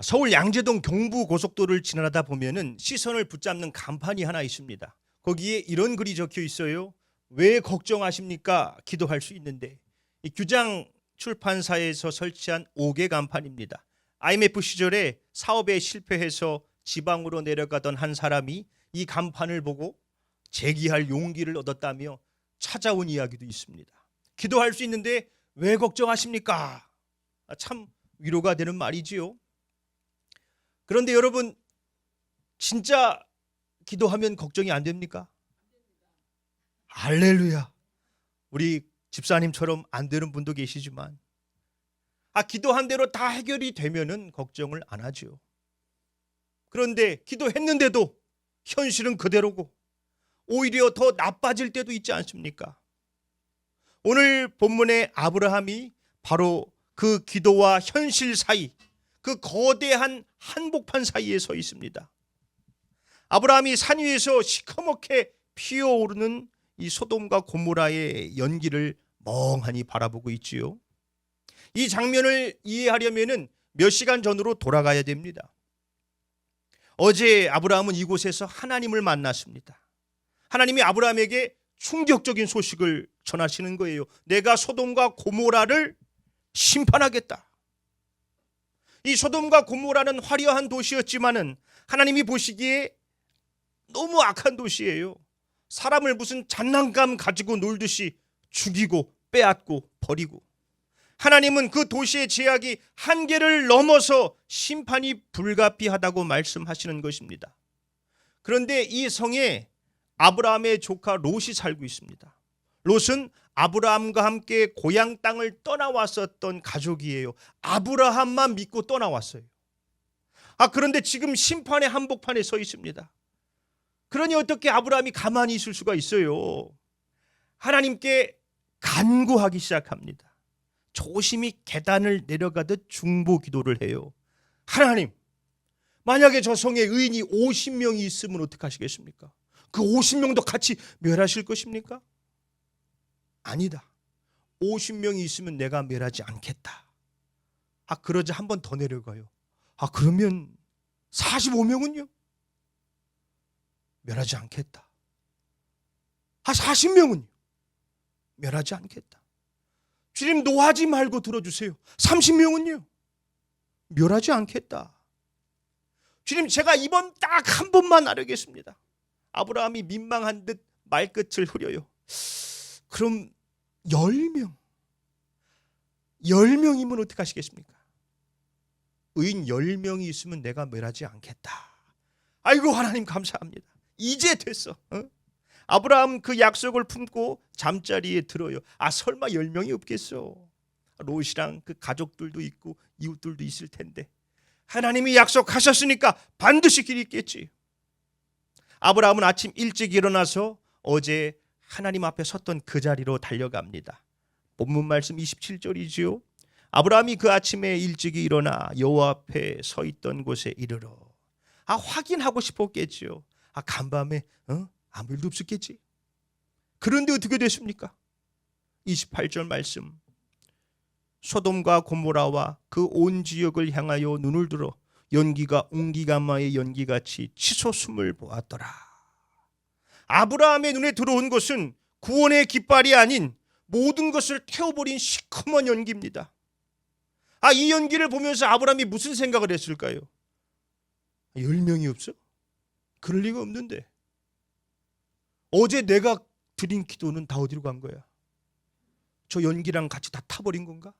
서울 양재동 경부고속도로를 지나다 보면은 시선을 붙잡는 간판이 하나 있습니다. 거기에 이런 글이 적혀 있어요. 왜 걱정하십니까? 기도할 수 있는데. 이 규장 출판사에서 설치한 5개 간판입니다. IMF 시절에 사업에 실패해서 지방으로 내려가던 한 사람이 이 간판을 보고 재기할 용기를 얻었다며 찾아온 이야기도 있습니다. 기도할 수 있는데 왜 걱정하십니까? 참 위로가 되는 말이지요. 그런데 여러분, 진짜 기도하면 걱정이 안 됩니까? 할렐루야. 우리 집사님처럼 안 되는 분도 계시지만 기도한 대로 다 해결이 되면은 걱정을 안 하죠. 그런데 기도했는데도 현실은 그대로고 오히려 더 나빠질 때도 있지 않습니까? 오늘 본문의 아브라함이 바로 그 기도와 현실 사이, 그 거대한 한복판 사이에 서 있습니다. 아브라함이 산 위에서 시커멓게 피어오르는 이 소돔과 고모라의 연기를 멍하니 바라보고 있지요. 이 장면을 이해하려면 몇 시간 전으로 돌아가야 됩니다. 어제 아브라함은 이곳에서 하나님을 만났습니다. 하나님이 아브라함에게 충격적인 소식을 전하시는 거예요. 내가 소돔과 고모라를 심판하겠다. 이 소돔과 고모라는 화려한 도시였지만은 하나님이 보시기에 너무 악한 도시예요. 사람을 무슨 장난감 가지고 놀듯이 죽이고 빼앗고 버리고, 하나님은 그 도시의 제약이 한계를 넘어서 심판이 불가피하다고 말씀하시는 것입니다. 그런데 이 성에 아브라함의 조카 롯이 살고 있습니다. 롯은 아브라함과 함께 고향 땅을 떠나왔었던 가족이에요. 아브라함만 믿고 떠나왔어요. 그런데 지금 심판의 한복판에 서 있습니다. 그러니 어떻게 아브라함이 가만히 있을 수가 있어요? 하나님께 간구하기 시작합니다. 조심히 계단을 내려가듯 중보 기도를 해요. 하나님, 만약에 저 성에 의인이 50명이 있으면 어떡하시겠습니까? 그 50명도 같이 멸하실 것입니까? 아니다. 50명이 있으면 내가 멸하지 않겠다. 그러자 한 번 더 내려가요. 그러면 45명은요? 멸하지 않겠다. 40명은요? 멸하지 않겠다. 주님, 노하지 말고 들어주세요. 30명은요? 멸하지 않겠다. 주님, 제가 이번 딱 한 번만 나르겠습니다. 아브라함이 민망한 듯 말끝을 흐려요. 그럼 10명. 10명이면 어떻게 하시겠습니까? 의인 10명이 있으면 내가 멸하지 않겠다. 아이고, 하나님 감사합니다. 이제 됐어. 아브라함 그 약속을 품고 잠자리에 들어요. 설마 10명이 없겠어. 롯이랑 그 가족들도 있고 이웃들도 있을 텐데 하나님이 약속하셨으니까 반드시 길이 있겠지. 아브라함은 아침 일찍 일어나서 어제 하나님 앞에 섰던 그 자리로 달려갑니다. 본문 말씀 27절이지요. 아브라함이 그 아침에 일찍이 일어나 여호와 앞에 서 있던 곳에 이르러 확인하고 싶었겠지요. 간밤에 아무 일도 없었겠지. 그런데 어떻게 됐습니까? 28절 말씀. 소돔과 고모라와 그 온 지역을 향하여 눈을 들어 연기가 옹기가마의 연기같이 치솟음을 보았더라. 아브라함의 눈에 들어온 것은 구원의 깃발이 아닌 모든 것을 태워버린 시커먼 연기입니다. 이 연기를 보면서 아브라함이 무슨 생각을 했을까요? 10명이 없어? 그럴 리가 없는데. 어제 내가 드린 기도는 다 어디로 간 거야? 저 연기랑 같이 다 타버린 건가?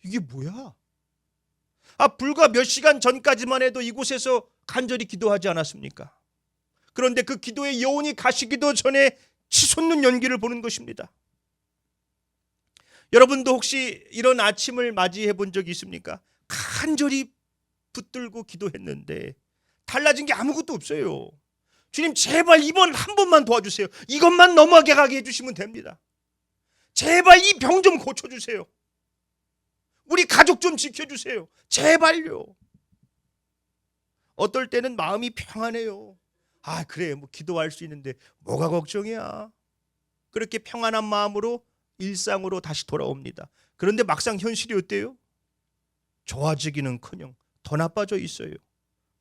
이게 뭐야? 불과 몇 시간 전까지만 해도 이곳에서 간절히 기도하지 않았습니까? 그런데 그 기도의 여운이 가시기도 전에 치솟는 연기를 보는 것입니다. 여러분도 혹시 이런 아침을 맞이해 본 적이 있습니까? 간절히 붙들고 기도했는데 달라진 게 아무것도 없어요. 주님, 제발 이번 한 번만 도와주세요. 이것만 넘어가게 해주시면 됩니다. 제발 이 병 좀 고쳐주세요. 우리 가족 좀 지켜주세요. 제발요. 어떨 때는 마음이 평안해요. 그래, 기도할 수 있는데 뭐가 걱정이야. 그렇게 평안한 마음으로 일상으로 다시 돌아옵니다. 그런데 막상 현실이 어때요? 좋아지기는커녕 더 나빠져 있어요.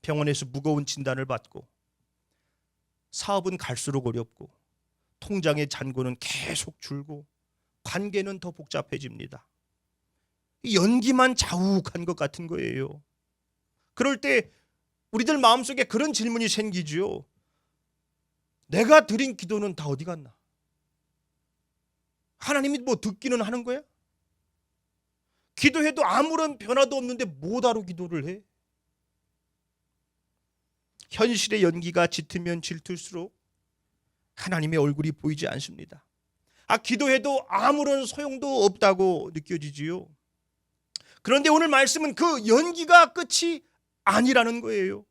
병원에서 무거운 진단을 받고 사업은 갈수록 어렵고 통장의 잔고는 계속 줄고 관계는 더 복잡해집니다. 연기만 자욱한 것 같은 거예요. 그럴 때 우리들 마음속에 그런 질문이 생기죠. 내가 드린 기도는 다 어디 갔나? 하나님이 뭐 듣기는 하는 거야? 기도해도 아무런 변화도 없는데 뭐하러 기도를 해? 현실의 연기가 짙으면 짙을수록 하나님의 얼굴이 보이지 않습니다. 기도해도 아무런 소용도 없다고 느껴지지요. 그런데 오늘 말씀은 그 연기가 끝이 아니라는 거예요.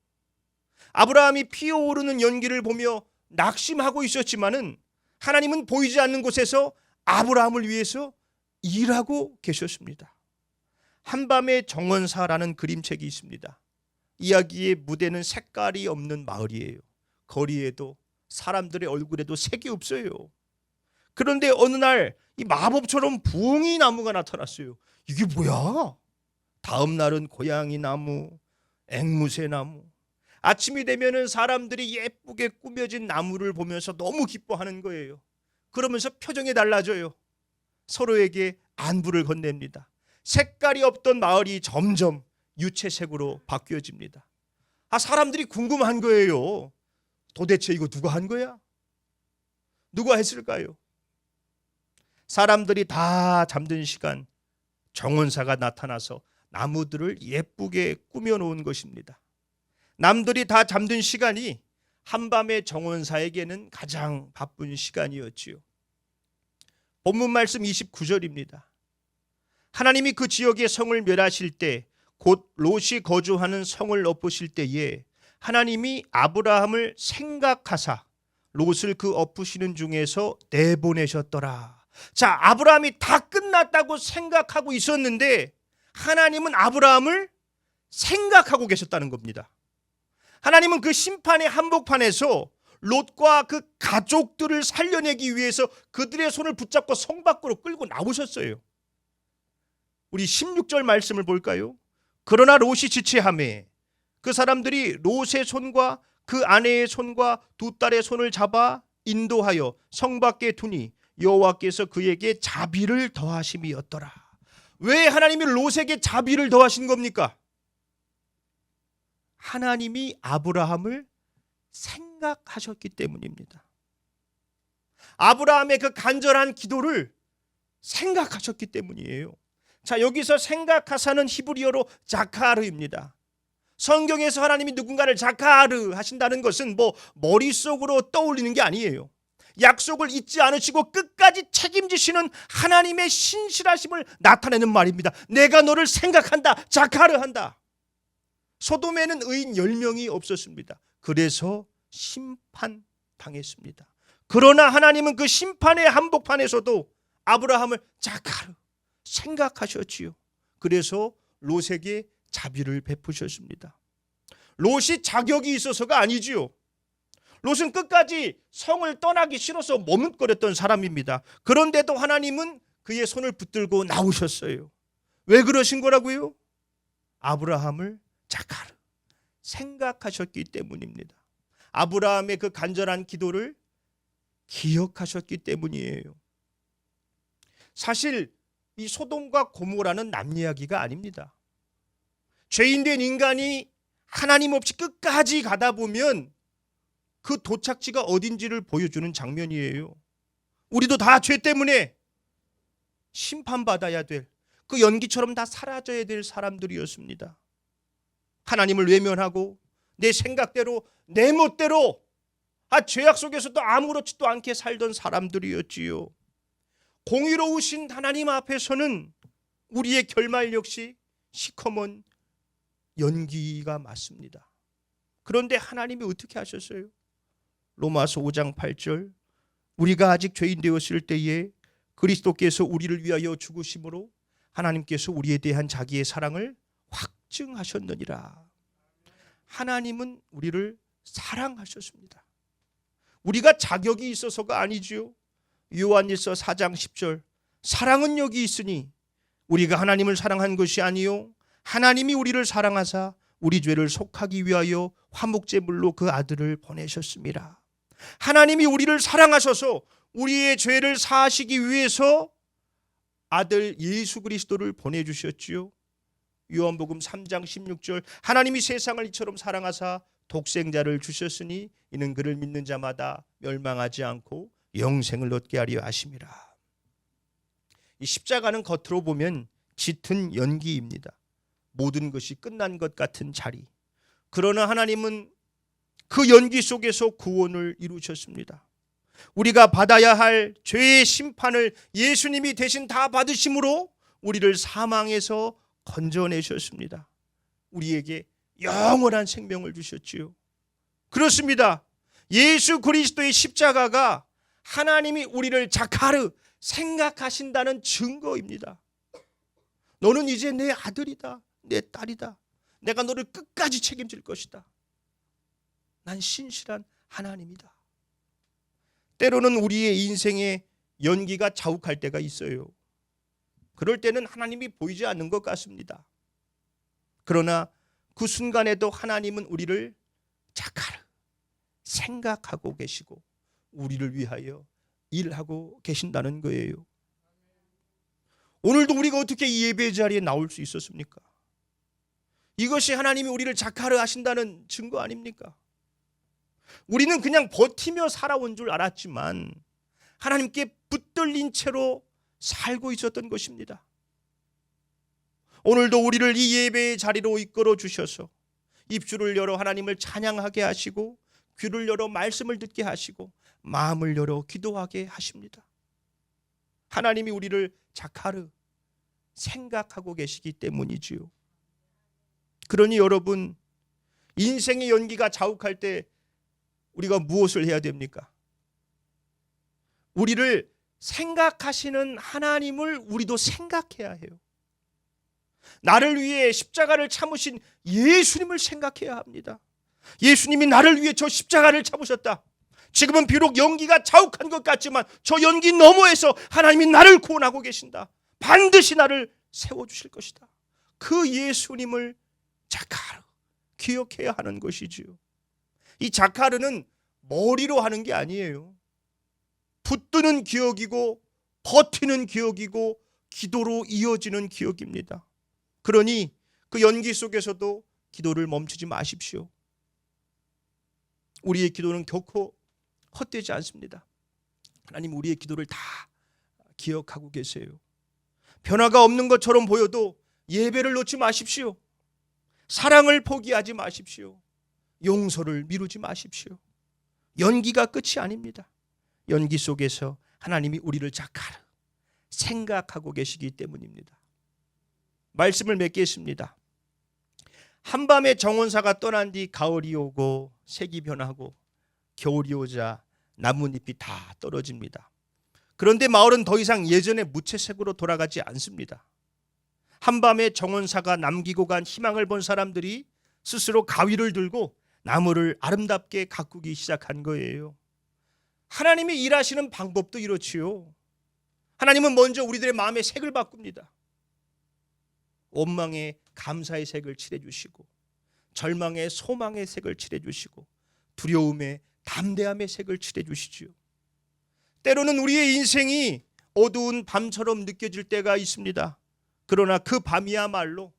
아브라함이 피어오르는 연기를 보며 낙심하고 있었지만은 하나님은 보이지 않는 곳에서 아브라함을 위해서 일하고 계셨습니다. 한밤의 정원사라는 그림책이 있습니다. 이야기의 무대는 색깔이 없는 마을이에요. 거리에도 사람들의 얼굴에도 색이 없어요. 그런데 어느 날 이 마법처럼 부엉이 나무가 나타났어요. 이게 뭐야? 다음 날은 고양이 나무, 앵무새 나무. 아침이 되면은 사람들이 예쁘게 꾸며진 나무를 보면서 너무 기뻐하는 거예요. 그러면서 표정이 달라져요. 서로에게 안부를 건넵니다. 색깔이 없던 마을이 점점 유채색으로 바뀌어집니다. 사람들이 궁금한 거예요. 도대체 이거 누가 한 거야? 누가 했을까요? 사람들이 다 잠든 시간 정원사가 나타나서 나무들을 예쁘게 꾸며놓은 것입니다. 남들이 다 잠든 시간이 한밤의 정원사에게는 가장 바쁜 시간이었지요. 본문 말씀 29절입니다. 하나님이 그 지역의 성을 멸하실 때 곧 롯이 거주하는 성을 엎으실 때에 하나님이 아브라함을 생각하사 롯을 그 엎으시는 중에서 내보내셨더라. 자, 아브라함이 다 끝났다고 생각하고 있었는데 하나님은 아브라함을 생각하고 계셨다는 겁니다. 하나님은 그 심판의 한복판에서 롯과 그 가족들을 살려내기 위해서 그들의 손을 붙잡고 성 밖으로 끌고 나오셨어요. 우리 16절 말씀을 볼까요? 그러나 롯이 지체하매 그 사람들이 롯의 손과 그 아내의 손과 두 딸의 손을 잡아 인도하여 성 밖에 두니 여호와께서 그에게 자비를 더하심이었더라. 왜 하나님이 롯에게 자비를 더하신 겁니까? 하나님이 아브라함을 생각하셨기 때문입니다. 아브라함의 그 간절한 기도를 생각하셨기 때문이에요. 자, 여기서 생각하사는 히브리어로 자카르입니다. 성경에서 하나님이 누군가를 자카르 하신다는 것은 머릿속으로 떠올리는 게 아니에요. 약속을 잊지 않으시고 끝까지 책임지시는 하나님의 신실하심을 나타내는 말입니다. 내가 너를 생각한다, 자카르한다. 소돔에는 의인 10명이 없었습니다. 그래서 심판당했습니다. 그러나 하나님은 그 심판의 한복판에서도 아브라함을 자카르 생각하셨지요. 그래서 롯에게 자비를 베푸셨습니다. 롯이 자격이 있어서가 아니지요. 롯은 끝까지 성을 떠나기 싫어서 머뭇거렸던 사람입니다. 그런데도 하나님은 그의 손을 붙들고 나오셨어요. 왜 그러신 거라고요? 아브라함을 자카르 생각하셨기 때문입니다. 아브라함의 그 간절한 기도를 기억하셨기 때문이에요. 사실 이 소돔과 고모라는 남 이야기가 아닙니다. 죄인된 인간이 하나님 없이 끝까지 가다 보면 그 도착지가 어딘지를 보여주는 장면이에요. 우리도 다 죄 때문에 심판받아야 될, 그 연기처럼 다 사라져야 될 사람들이었습니다. 하나님을 외면하고 내 생각대로 내 멋대로 죄악 속에서도 아무렇지도 않게 살던 사람들이었지요. 공의로우신 하나님 앞에서는 우리의 결말 역시 시커먼 연기가 맞습니다. 그런데 하나님이 어떻게 하셨어요? 로마서 5장 8절 우리가 아직 죄인 되었을 때에 그리스도께서 우리를 위하여 죽으심으로 하나님께서 우리에 대한 자기의 사랑을 확증하셨느니라. 하나님은 우리를 사랑하셨습니다. 우리가 자격이 있어서가 아니지요. 요한일서 4장 10절 사랑은 여기 있으니 우리가 하나님을 사랑한 것이 아니요 하나님이 우리를 사랑하사 우리 죄를 속하기 위하여 화목제물로 그 아들을 보내셨습니다. 하나님이 우리를 사랑하셔서 우리의 죄를 사하시기 위해서 아들 예수 그리스도를 보내주셨지요. 요한복음 3장 16절 하나님이 세상을 이처럼 사랑하사 독생자를 주셨으니 이는 그를 믿는 자마다 멸망하지 않고 영생을 얻게 하려 하심이라. 이 십자가는 겉으로 보면 짙은 연기입니다. 모든 것이 끝난 것 같은 자리. 그러나 하나님은 그 연기 속에서 구원을 이루셨습니다. 우리가 받아야 할 죄의 심판을 예수님이 대신 다 받으심으로 우리를 사망에서 건져내셨습니다. 우리에게 영원한 생명을 주셨지요. 그렇습니다. 예수 그리스도의 십자가가 하나님이 우리를 자카르 생각하신다는 증거입니다. 너는 이제 내 아들이다, 내 딸이다. 내가 너를 끝까지 책임질 것이다. 난 신실한 하나님이다. 때로는 우리의 인생에 연기가 자욱할 때가 있어요. 그럴 때는 하나님이 보이지 않는 것 같습니다. 그러나 그 순간에도 하나님은 우리를 자카르 생각하고 계시고 우리를 위하여 일하고 계신다는 거예요. 오늘도 우리가 어떻게 이 예배 자리에 나올 수 있었습니까? 이것이 하나님이 우리를 자카르 하신다는 증거 아닙니까? 우리는 그냥 버티며 살아온 줄 알았지만 하나님께 붙들린 채로 살고 있었던 것입니다. 오늘도 우리를 이 예배의 자리로 이끌어 주셔서 입술을 열어 하나님을 찬양하게 하시고 귀를 열어 말씀을 듣게 하시고 마음을 열어 기도하게 하십니다. 하나님이 우리를 자카르 생각하고 계시기 때문이지요. 그러니 여러분, 인생의 연기가 자욱할 때 우리가 무엇을 해야 됩니까? 우리를 생각하시는 하나님을 우리도 생각해야 해요. 나를 위해 십자가를 참으신 예수님을 생각해야 합니다. 예수님이 나를 위해 저 십자가를 참으셨다. 지금은 비록 연기가 자욱한 것 같지만 저 연기 너머에서 하나님이 나를 구원하고 계신다. 반드시 나를 세워주실 것이다. 그 예수님을 자카르 기억해야 하는 것이지요. 이 자카르는 머리로 하는 게 아니에요. 붙드는 기억이고 버티는 기억이고 기도로 이어지는 기억입니다. 그러니 그 연기 속에서도 기도를 멈추지 마십시오. 우리의 기도는 결코 헛되지 않습니다. 하나님 우리의 기도를 다 기억하고 계세요. 변화가 없는 것처럼 보여도 예배를 놓지 마십시오. 사랑을 포기하지 마십시오. 용서를 미루지 마십시오. 연기가 끝이 아닙니다. 연기 속에서 하나님이 우리를 자카르 생각하고 계시기 때문입니다. 말씀을 맺겠습니다. 한밤에 정원사가 떠난 뒤 가을이 오고 색이 변하고 겨울이 오자 나뭇잎이 다 떨어집니다. 그런데 마을은 더 이상 예전의 무채색으로 돌아가지 않습니다. 한밤에 정원사가 남기고 간 희망을 본 사람들이 스스로 가위를 들고 나무를 아름답게 가꾸기 시작한 거예요. 하나님이 일하시는 방법도 이렇지요. 하나님은 먼저 우리들의 마음의 색을 바꿉니다. 원망의 감사의 색을 칠해주시고 절망의 소망의 색을 칠해주시고 두려움의 담대함의 색을 칠해주시지요. 때로는 우리의 인생이 어두운 밤처럼 느껴질 때가 있습니다. 그러나 그 밤이야말로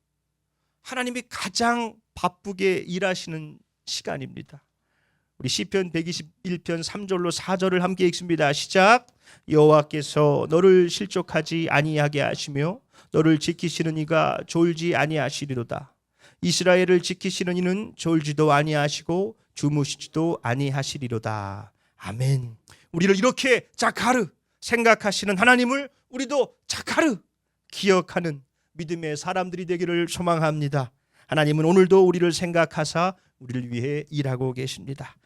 하나님이 가장 바쁘게 일하시는 시간입니다. 우리 시편 121편 3절로 4절을 함께 읽습니다. 시작. 여호와께서 너를 실족하지 아니하게 하시며 너를 지키시는 이가 졸지 아니하시리로다. 이스라엘을 지키시는 이는 졸지도 아니하시고 주무시지도 아니하시리로다. 아멘. 우리를 이렇게 자카르 생각하시는 하나님을 우리도 자카르 기억하는 믿음의 사람들이 되기를 소망합니다. 하나님은 오늘도 우리를 생각하사 우리를 위해 일하고 계십니다.